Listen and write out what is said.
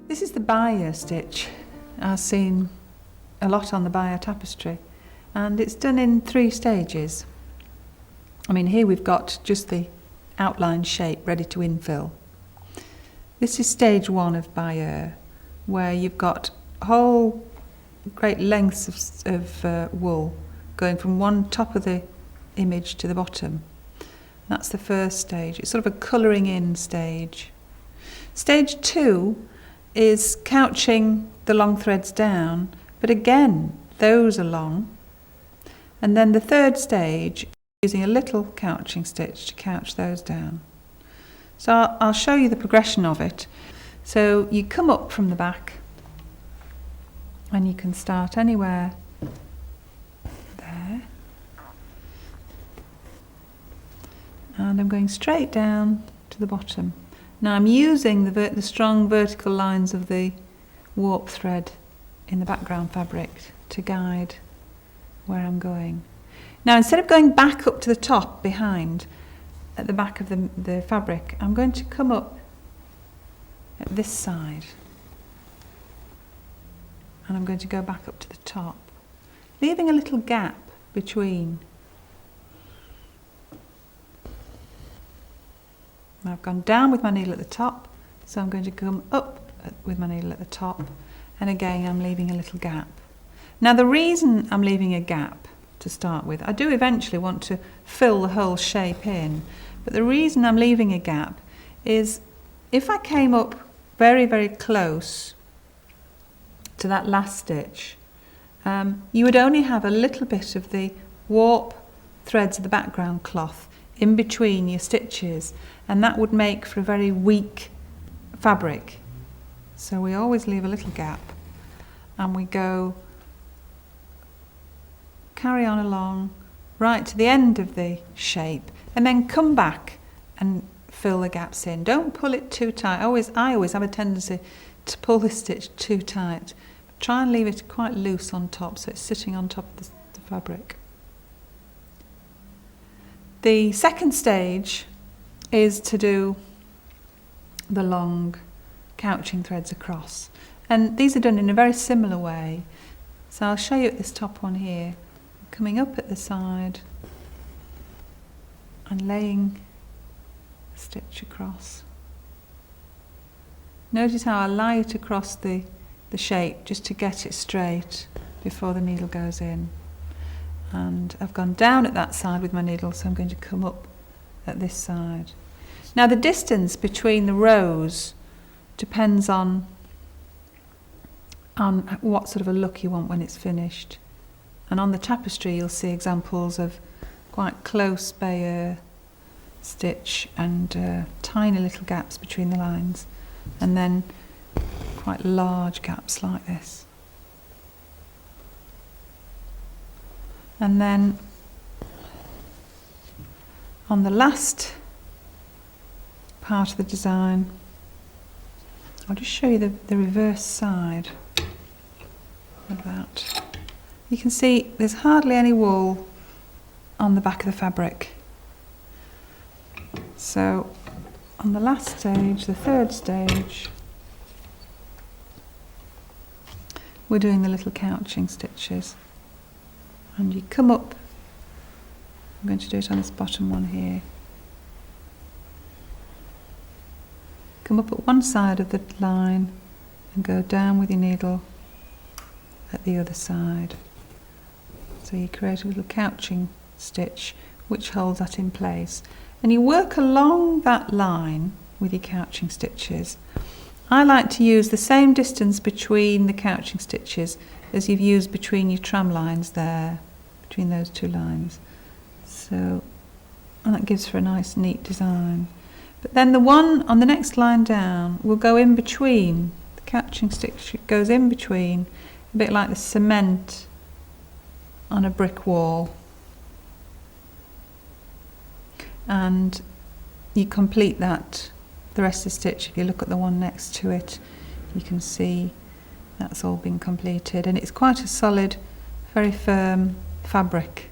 This is the Bayeux stitch. I've seen a lot on the Bayeux Tapestry, and it's done in 3 stages. I mean, here we've got just the outline shape ready to infill. This is stage 1 of Bayeux, where you've got whole great lengths of wool going from one top of the image to the bottom. That's the first stage. It's sort of a colouring in stage. Stage 2 is couching the long threads down, but again, those are long. And then the third stage, using a little couching stitch to couch those down. So I'll show you the progression of it. So you come up from the back, and you can start anywhere there. And I'm going straight down to the bottom. Now I'm using the strong vertical lines of the warp thread in the background fabric to guide where I'm going. Now instead of going back up to the top behind, at the back of the fabric, I'm going to come up at this side. And I'm going to go back up to the top, leaving a little gap between. I've gone down with my needle at the top, so I'm going to come up with my needle at the top, and again I'm leaving a little gap. Now the reason I'm leaving a gap to start with, I do eventually want to fill the whole shape in, but the reason I'm leaving a gap is if I came up very, very close to that last stitch, you would only have a little bit of the warp threads of the background cloth in between your stitches, and that would make for a very weak fabric. So we always leave a little gap, and we carry on along right to the end of the shape, and then come back and fill the gaps in. Don't pull it too tight. I always have a tendency to pull this stitch too tight. Try and leave it quite loose on top, so it's sitting on top of the fabric. The second stage is to do the long couching threads across, and these are done in a very similar way. So I'll show you at this top one here, coming up at the side and laying a stitch across. Notice how I lie it across the shape just to get it straight before the needle goes in. And I've gone down at that side with my needle, so I'm going to come up at this side. Now the distance between the rows depends on what sort of a look you want when it's finished. And on the tapestry you'll see examples of quite close Bayeux stitch and tiny little gaps between the lines, and then quite large gaps like this. And then on the last part of the design, I'll just show you the reverse side of that. You can see there's hardly any wool on the back of the fabric. So on the last stage, the third stage, we're doing the little couching stitches. And you come up, I'm going to do it on this bottom one here. Come up at one side of the line and go down with your needle at the other side. So you create a little couching stitch which holds that in place. And you work along that line with your couching stitches. I like to use the same distance between the couching stitches as you've used between your tram lines there, between those two lines. So, and that gives for a nice neat design. But then the one on the next line down will go in between, the couching stitch goes in between, a bit like the cement on a brick wall. And you complete that, the rest of the stitch. If you look at the one next to it, you can see that's all been completed, and it's quite a solid, very firm fabric.